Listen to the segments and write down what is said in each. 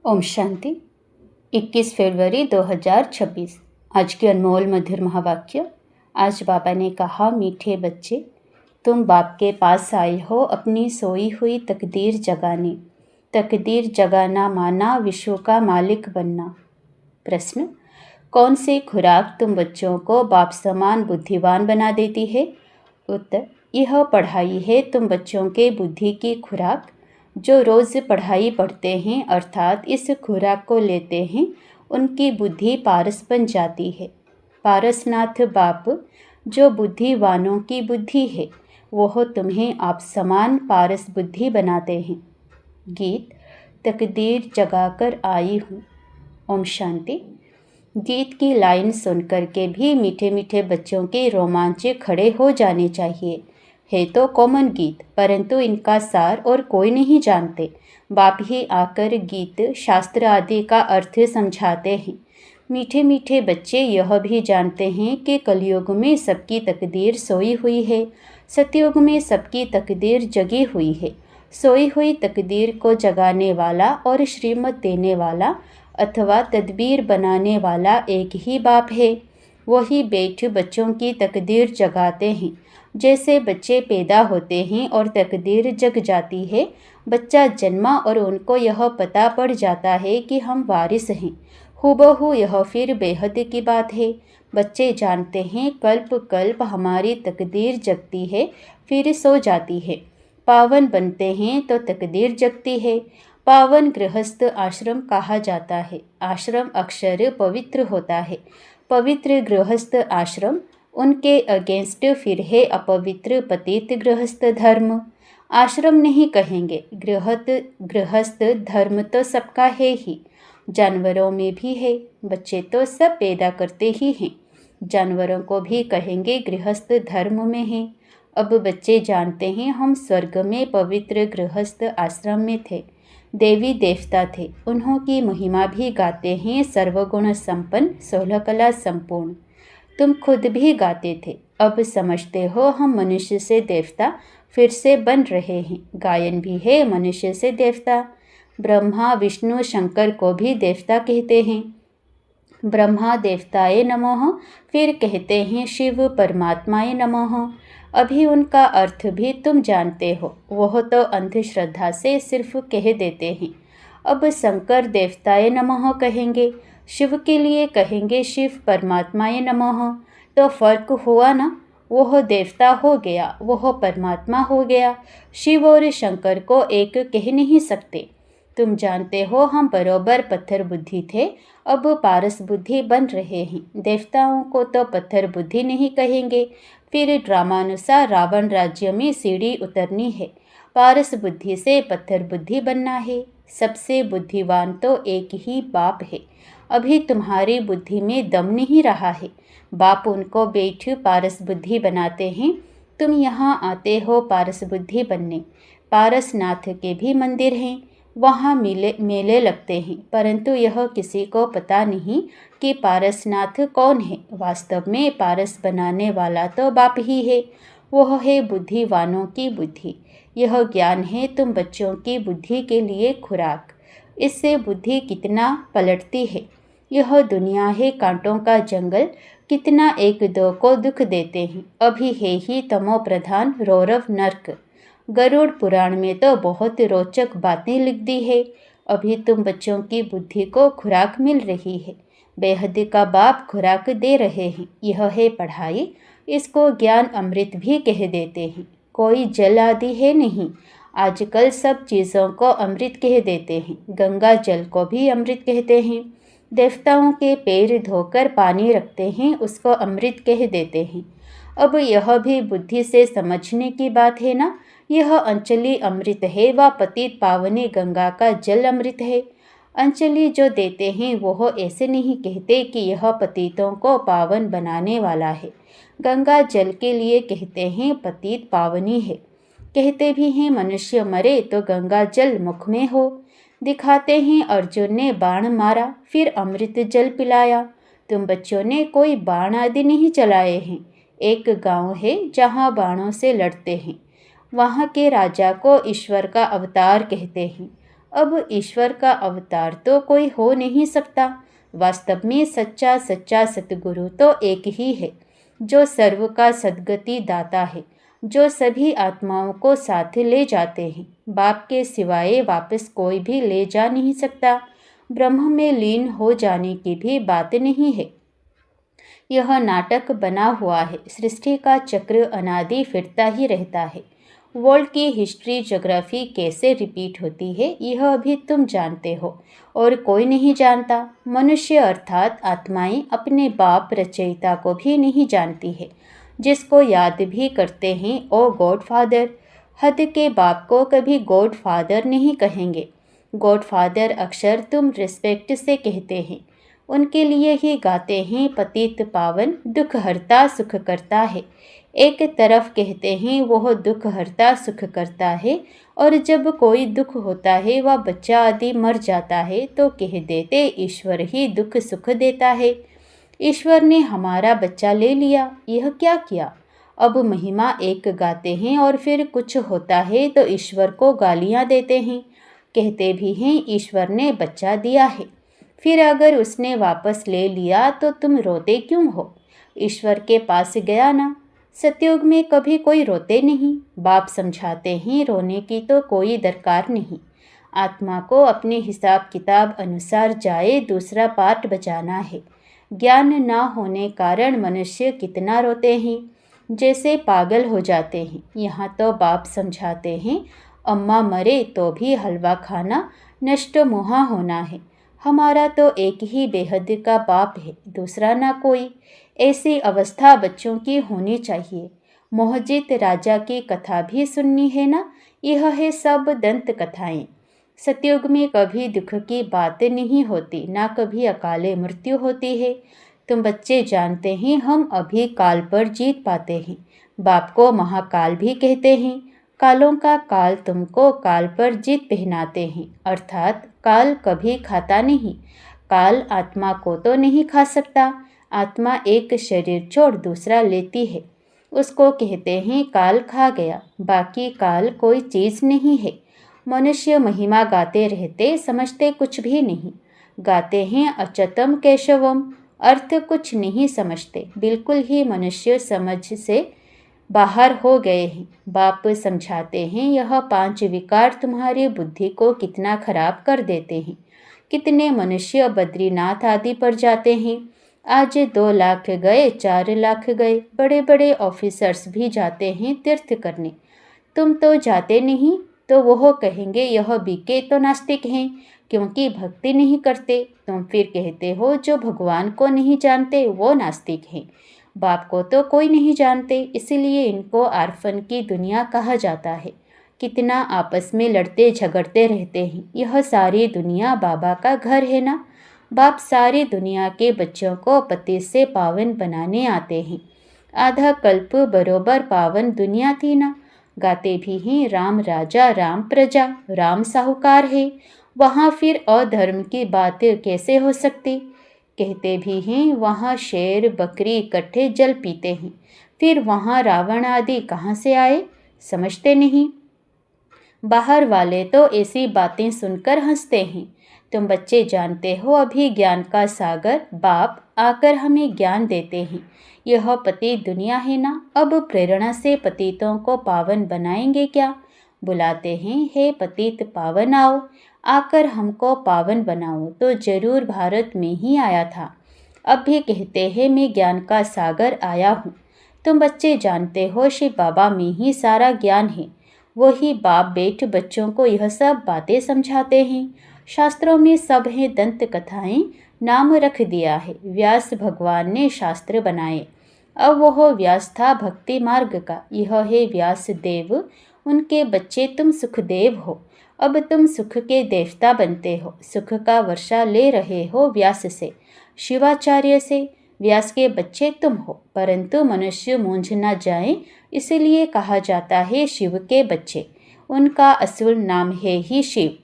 ओम शांति। 21 फरवरी 2026। आज के अनमोल मधुर महावाक्य। आज बाबा ने कहा, मीठे बच्चे, तुम बाप के पास आए हो अपनी सोई हुई तकदीर जगाने। तकदीर जगाना माना विश्व का मालिक बनना। प्रश्न, कौन सी खुराक तुम बच्चों को बाप समान बुद्धिवान बना देती है? उत्तर, यह पढ़ाई है तुम बच्चों के बुद्धि की खुराक। जो रोज़ पढ़ाई पढ़ते हैं अर्थात इस खुराक को लेते हैं, उनकी बुद्धि पारस बन जाती है। पारसनाथ बाप जो बुद्धिवानों की बुद्धि है, वह तुम्हें आप समान पारस बुद्धि बनाते हैं। गीत, तकदीर जगाकर आई हूँ। ओम शांति। गीत की लाइन सुनकर के भी मीठे मीठे बच्चों के रोमांचे खड़े हो जाने चाहिए। है तो कॉमन गीत, परंतु इनका सार और कोई नहीं जानते। बाप ही आकर गीत शास्त्र आदि का अर्थ समझाते हैं। मीठे मीठे बच्चे यह भी जानते हैं कि कलयुग में सबकी तकदीर सोई हुई है, सतयुग में सबकी तकदीर जगी हुई है। सोई हुई तकदीर को जगाने वाला और श्रीमत देने वाला अथवा तदबीर बनाने वाला एक ही बाप है। वही बैठ बच्चों की तकदीर जगाते हैं। जैसे बच्चे पैदा होते हैं और तकदीर जग जाती है, बच्चा जन्मा और उनको यह पता पड़ जाता है कि हम वारिस हैं। हूबहू यह फिर बेहद की बात है। बच्चे जानते हैं कल्प कल्प हमारी तकदीर जगती है, फिर सो जाती है। पावन बनते हैं तो तकदीर जगती है। पावन गृहस्थ आश्रम कहा जाता है। आश्रम अक्षर पवित्र होता है। पवित्र गृहस्थ आश्रम, उनके अगेंस्ट फिर है अपवित्र पतित गृहस्थ धर्म। आश्रम नहीं कहेंगे, गृहस्थ धर्म तो सबका है ही, जानवरों में भी है। बच्चे तो सब पैदा करते ही हैं, जानवरों को भी कहेंगे गृहस्थ धर्म में है। अब बच्चे जानते हैं हम स्वर्ग में पवित्र गृहस्थ आश्रम में थे, देवी देवता थे, उन्हों की महिमा भी गाते हैं। सर्वगुण संपन्न 16 कला संपूर्ण, तुम खुद भी गाते थे। अब समझते हो हम मनुष्य से देवता फिर से बन रहे हैं। गायन भी है मनुष्य से देवता। ब्रह्मा विष्णु शंकर को भी देवता कहते हैं। ब्रह्मा देवताए नमः, फिर कहते हैं शिव परमात्माए नमः। अभी उनका अर्थ भी तुम जानते हो, वह तो अंधश्रद्धा से सिर्फ कह देते हैं। अब शंकर देवताए नमः कहेंगे, शिव के लिए कहेंगे शिव परमात्माए नमः। तो फर्क हुआ ना, वह देवता हो गया, वह परमात्मा हो गया। शिव और शंकर को एक कह नहीं सकते। तुम जानते हो हम बरोबर पत्थर बुद्धि थे, अब पारस बुद्धि बन रहे हैं। देवताओं को तो पत्थर बुद्धि नहीं कहेंगे। फिर ड्रामानुसार रावण राज्य में सीढ़ी उतरनी है, पारस बुद्धि से पत्थर बुद्धि बनना है। सबसे बुद्धिवान तो एक ही बाप है। अभी तुम्हारी बुद्धि में दम नहीं रहा है, बाप उनको बैठ पारस बुद्धि बनाते हैं। तुम यहाँ आते हो पारस बुद्धि बनने। पारसनाथ के भी मंदिर हैं, वहाँ मेले लगते हैं, परंतु यह किसी को पता नहीं कि पारसनाथ कौन है। वास्तव में पारस बनाने वाला तो बाप ही है, वह है बुद्धिवानों की बुद्धि। यह ज्ञान है तुम बच्चों की बुद्धि के लिए खुराक। इससे बुद्धि कितना पलटती है। यह दुनिया है कांटों का जंगल, कितना एक दो को दुख देते हैं। अभी है ही तमो प्रधान रौरव नर्क। गरुड़ पुराण में तो बहुत रोचक बातें लिख दी है। अभी तुम बच्चों की बुद्धि को खुराक मिल रही है, बेहद का बाप खुराक दे रहे हैं। यह है पढ़ाई, इसको ज्ञान अमृत भी कह देते हैं। कोई जल आदि है नहीं, आजकल सब चीज़ों को अमृत कह देते हैं। गंगा जल को भी अमृत कहते हैं। देवताओं के पैर धोकर पानी रखते हैं, उसको अमृत कह देते हैं। अब यह भी बुद्धि से समझने की बात है ना। यह अंचली अमृत है, व पतित पावनी गंगा का जल अमृत है। अंचली जो देते हैं वह ऐसे नहीं कहते कि यह पतितों को पावन बनाने वाला है। गंगा जल के लिए कहते हैं पतित पावनी है। कहते भी हैं मनुष्य मरे तो गंगा जल मुख में हो। दिखाते हैं अर्जुन ने बाण मारा, फिर अमृत जल पिलाया। तुम बच्चों ने कोई बाण आदि नहीं चलाए हैं। एक गांव है जहाँ बाणों से लड़ते हैं, वहाँ के राजा को ईश्वर का अवतार कहते हैं। अब ईश्वर का अवतार तो कोई हो नहीं सकता। वास्तव में सच्चा सच्चा सतगुरु तो एक ही है, जो सर्व का सद्गति दाता है, जो सभी आत्माओं को साथ ले जाते हैं। बाप के सिवाय वापस कोई भी ले जा नहीं सकता। ब्रह्म में लीन हो जाने की भी बात नहीं है। यह नाटक बना हुआ है। सृष्टि का चक्र अनादि फिरता ही रहता है। वर्ल्ड की हिस्ट्री ज्योग्राफी कैसे रिपीट होती है, यह अभी तुम जानते हो और कोई नहीं जानता। मनुष्य अर्थात आत्माएं अपने बाप रचयिता को भी नहीं जानती है। जिसको याद भी करते हैं ओ गॉड फादर। हद के बाप को कभी गॉड फादर नहीं कहेंगे। गॉड फादर अक्षर तुम रिस्पेक्ट से कहते हैं। उनके लिए ही गाते हैं पतित पावन दुख हरता सुख करता है। एक तरफ कहते हैं वह दुख हरता सुख करता है, और जब कोई दुख होता है व बच्चा आदि मर जाता है तो कह देते ईश्वर ही दुख सुख देता है। ईश्वर ने हमारा बच्चा ले लिया, यह क्या किया। अब महिमा एक गाते हैं और फिर कुछ होता है तो ईश्वर को गालियाँ देते हैं। कहते भी हैं ईश्वर ने बच्चा दिया है, फिर अगर उसने वापस ले लिया तो तुम रोते क्यों हो। ईश्वर के पास गया ना। सतयुग में कभी कोई रोते नहीं। बाप समझाते हैं रोने की तो कोई दरकार नहीं। आत्मा को अपने हिसाब किताब अनुसार जाए दूसरा पाठ बजाना है। ज्ञान ना होने कारण मनुष्य कितना रोते हैं, जैसे पागल हो जाते हैं। यहाँ तो बाप समझाते हैं अम्मा मरे तो भी हलवा खाना, नष्ट मोहा होना है। हमारा तो एक ही बेहद का बाप है, दूसरा ना कोई। ऐसी अवस्था बच्चों की होनी चाहिए। मोहजित राजा की कथा भी सुननी है ना। यह है सब दंत कथाएं। सतयुग में कभी दुख की बात नहीं होती, ना कभी अकाले मृत्यु होती है। तुम बच्चे जानते हैं हम अभी काल पर जीत पाते हैं। बाप को महाकाल भी कहते हैं। कालों का काल तुमको काल पर जीत पहनाते हैं, अर्थात काल कभी खाता नहीं। काल आत्मा को तो नहीं खा सकता। आत्मा एक शरीर छोड़ दूसरा लेती है, उसको कहते हैं काल खा गया। बाकी काल कोई चीज़ नहीं है। मनुष्य महिमा गाते रहते, समझते कुछ भी नहीं। गाते हैं अचतम केशवम, अर्थ कुछ नहीं समझते। बिल्कुल ही मनुष्य समझ से बाहर हो गए हैं। बाप समझाते हैं यह 5 विकार तुम्हारी बुद्धि को कितना खराब कर देते हैं। कितने मनुष्य बद्रीनाथ आदि पर जाते हैं। आज 2 लाख गए, 4 लाख गए। बड़े बड़े ऑफिसर्स भी जाते हैं तीर्थ करने। तुम तो जाते नहीं, तो वह कहेंगे यह बीके तो नास्तिक हैं, क्योंकि भक्ति नहीं करते। तुम फिर कहते हो जो भगवान को नहीं जानते वो नास्तिक हैं। बाप को तो कोई नहीं जानते, इसलिए इनको आर्फन की दुनिया कहा जाता है। कितना आपस में लड़ते झगड़ते रहते हैं। यह सारी दुनिया बाबा का घर है ना। बाप सारी दुनिया के बच्चों को पति से पावन बनाने आते हैं। आधा कल्प बरोबर पावन दुनिया थी ना। गाते भी हैं राम राजा राम प्रजा, राम साहूकार है। वहाँ फिर अधर्म की बात कैसे हो सकती। कहते भी हैं वहाँ शेर बकरी इकट्ठे जल पीते हैं। फिर वहाँ रावण आदि कहाँ से आए, समझते नहीं। बाहर वाले तो ऐसी बातें सुनकर हंसते हैं। तुम बच्चे जानते हो अभी ज्ञान का सागर बाप आकर हमें ज्ञान देते हैं। यह पति दुनिया है ना। अब प्रेरणा से पतितों को पावन बनाएंगे क्या। बुलाते हैं हे पतित पावन आओ, आकर हमको पावन बनाओ। तो जरूर भारत में ही आया था। अब भी कहते हैं मैं ज्ञान का सागर आया हूँ। तुम बच्चे जानते हो शिव बाबा में ही सारा ज्ञान है। वही बाप बेट बच्चों को यह सब बातें समझाते हैं। शास्त्रों में सब है दंत कथाएं, नाम रख दिया है। व्यास भगवान ने शास्त्र बनाए। अब वह व्यास था भक्ति मार्ग का, यह है व्यास देव। उनके बच्चे तुम सुखदेव हो। अब तुम सुख के देवता बनते हो। सुख का वर्षा ले रहे हो व्यास से, शिवाचार्य से। व्यास के बच्चे तुम हो, परंतु मनुष्य मूंझ न जाए, इसलिए कहा जाता है शिव के बच्चे। उनका असुर नाम है ही शिव।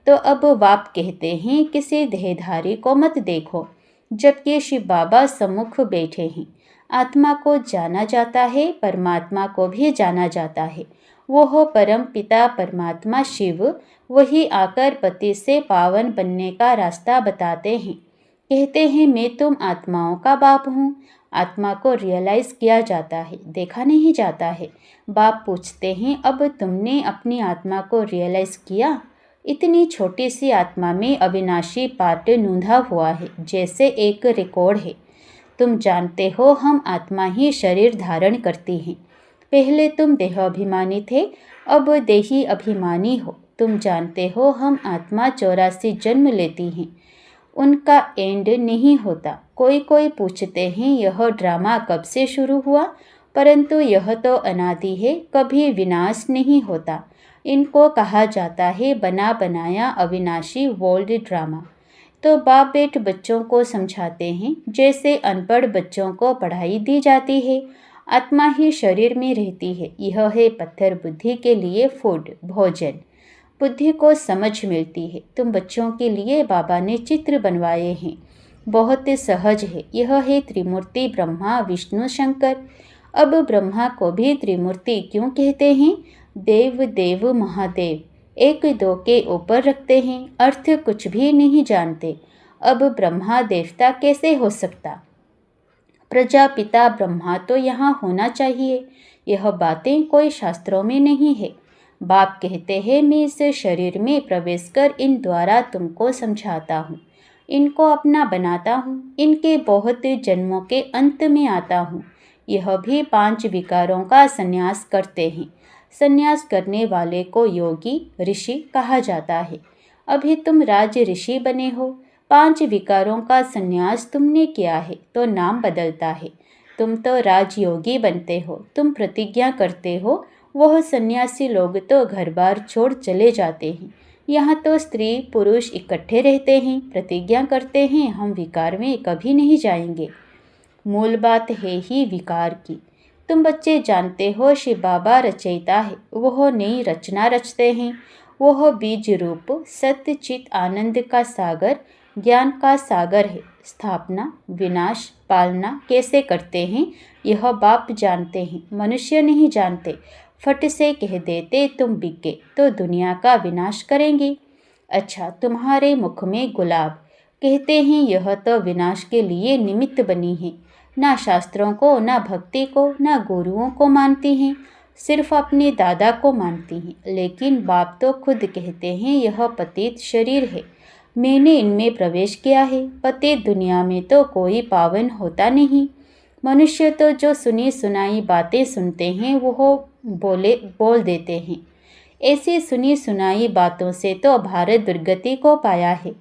तो अब बाप कहते हैं किसी देहधारी को मत देखो, जबकि शिव बाबा सम्मुख बैठे हैं। आत्मा को जाना जाता है, परमात्मा को भी जाना जाता है। वो परम पिता परमात्मा शिव वही आकर पति से पावन बनने का रास्ता बताते हैं। कहते हैं मैं तुम आत्माओं का बाप हूँ। आत्मा को रियलाइज किया जाता है, देखा नहीं जाता है। बाप पूछते हैं अब तुमने अपनी आत्मा को रियलाइज किया? इतनी छोटी सी आत्मा में अविनाशी पार्ट नूंधा हुआ है, जैसे एक रिकॉर्ड है। तुम जानते हो हम आत्मा ही शरीर धारण करती हैं। पहले तुम देहाभिमानी थे, अब देही अभिमानी हो। तुम जानते हो हम आत्मा 84 जन्म लेती हैं, उनका एंड नहीं होता। कोई कोई पूछते हैं यह ड्रामा कब से शुरू हुआ, परंतु यह तो अनादि है, कभी विनाश नहीं होता। इनको कहा जाता है बना बनाया अविनाशी वर्ल्ड ड्रामा। तो बाप बेट बच्चों को समझाते हैं जैसे अनपढ़ बच्चों को पढ़ाई दी जाती है। आत्मा ही शरीर में रहती है। यह है पत्थर बुद्धि के लिए फूड, भोजन। बुद्धि को समझ मिलती है। तुम बच्चों के लिए बाबा ने चित्र बनवाए हैं, बहुत सहज है। यह है त्रिमूर्ति ब्रह्मा विष्णु शंकर। अब ब्रह्मा को भी त्रिमूर्ति क्यों कहते हैं? देव देव महादेव एक दो के ऊपर रखते हैं, अर्थ कुछ भी नहीं जानते। अब ब्रह्मा देवता कैसे हो सकता? प्रजापिता ब्रह्मा तो यहाँ होना चाहिए। यह बातें कोई शास्त्रों में नहीं है। बाप कहते हैं मैं इस शरीर में प्रवेश कर इन द्वारा तुमको समझाता हूँ, इनको अपना बनाता हूँ, इनके बहुत जन्मों के अंत में आता हूँ। यह भी 5 विकारों का संन्यास करते हैं। संन्यास करने वाले को योगी ऋषि कहा जाता है। अभी तुम राज ऋषि बने हो। 5 विकारों का संन्यास तुमने किया है तो नाम बदलता है। तुम तो राजयोगी बनते हो। तुम प्रतिज्ञा करते हो। वह सन्यासी लोग तो घर बार छोड़ चले जाते हैं। यहाँ तो स्त्री पुरुष इकट्ठे रहते हैं, प्रतिज्ञा करते हैं हम विकार में कभी नहीं जाएंगे। मूल बात है ही विकार की। तुम बच्चे जानते हो शिव बाबा रचयिता है, वह नई रचना रचते हैं। वह बीज रूप सत्य चित आनंद का सागर, ज्ञान का सागर है। स्थापना विनाश पालना कैसे करते हैं यह बाप जानते हैं, मनुष्य नहीं जानते। फट से कह देते तुम बिके तो दुनिया का विनाश करेंगे। अच्छा तुम्हारे मुख में गुलाब, कहते हैं यह तो विनाश के लिए निमित्त बनी है। ना शास्त्रों को, ना भक्ति को, ना गुरुओं को मानती हैं, सिर्फ अपने दादा को मानती हैं। लेकिन बाप तो खुद कहते हैं यह पतित शरीर है, मैंने इनमें प्रवेश किया है। पतित दुनिया में तो कोई पावन होता नहीं। मनुष्य तो जो सुनी सुनाई बातें सुनते हैं वो बोल देते हैं। ऐसी सुनी सुनाई बातों से तो भारत दुर्गति को पाया है।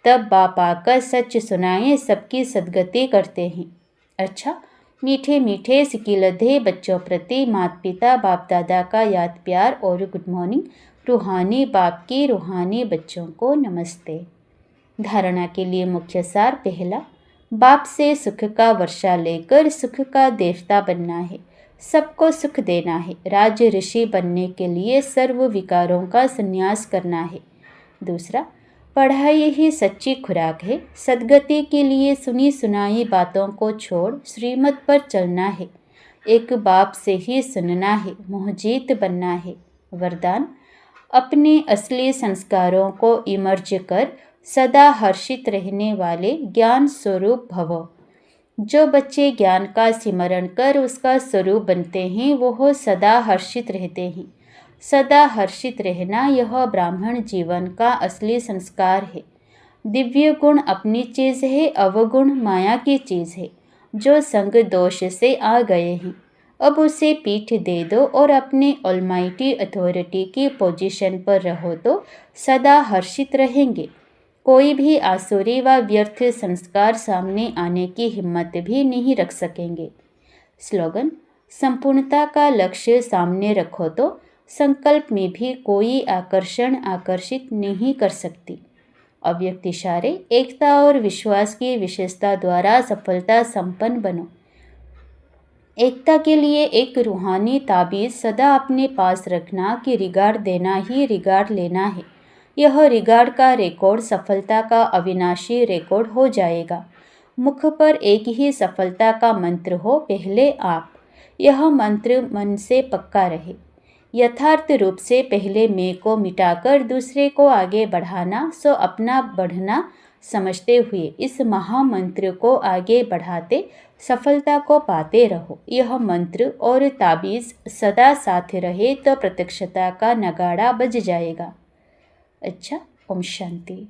तब बाप आकर सच सुनाए, सबकी सद्गति करते हैं। अच्छा मीठे मीठे सिकिलधे बच्चों प्रति माता पिता बाप दादा का याद प्यार और गुड मॉर्निंग। रूहानी बाप की रूहानी बच्चों को नमस्ते। धारणा के लिए मुख्य सार। पहला, बाप से सुख का वर्षा लेकर सुख का देवता बनना है, सबको सुख देना है। राज ऋषि बनने के लिए सर्व विकारों का संन्यास करना है। दूसरा, पढ़ाई ही सच्ची खुराक है। सद्गति के लिए सुनी सुनाई बातों को छोड़ श्रीमत पर चलना है। एक बाप से ही सुनना है, मोहजीत बनना है। वरदान, अपने असली संस्कारों को इमर्ज कर सदा हर्षित रहने वाले ज्ञान स्वरूप भवो। जो बच्चे ज्ञान का सिमरण कर उसका स्वरूप बनते हैं वह सदा हर्षित रहते हैं। सदा हर्षित रहना यह ब्राह्मण जीवन का असली संस्कार है। दिव्य गुण अपनी चीज़ है, अवगुण माया की चीज़ है। जो संग दोष से आ गए हैं अब उसे पीठ दे दो और अपने ऑलमाइटी अथॉरिटी की पोजीशन पर रहो तो सदा हर्षित रहेंगे। कोई भी आसुरी व व्यर्थ संस्कार सामने आने की हिम्मत भी नहीं रख सकेंगे। स्लोगन, संपूर्णता का लक्ष्य सामने रखो तो संकल्प में भी कोई आकर्षण आकर्षित नहीं कर सकती। अव्यक्त इशारे, एकता और विश्वास की विशेषता द्वारा सफलता संपन्न बनो। एकता के लिए एक रूहानी ताबीज़ सदा अपने पास रखना कि रिगार्ड देना ही रिगार्ड लेना है। यह रिगार्ड का रिकॉर्ड सफलता का अविनाशी रिकॉर्ड हो जाएगा। मुख पर एक ही सफलता का मंत्र हो, पहले आप। यह मंत्र मन से पक्का रहे। यथार्थ रूप से पहले मैं को मिटाकर दूसरे को आगे बढ़ाना सो अपना बढ़ना समझते हुए इस महामंत्र को आगे बढ़ाते सफलता को पाते रहो। यह मंत्र और ताबीज़ सदा साथ रहे तो प्रत्यक्षता का नगाड़ा बज जाएगा। अच्छा, ओम शांति।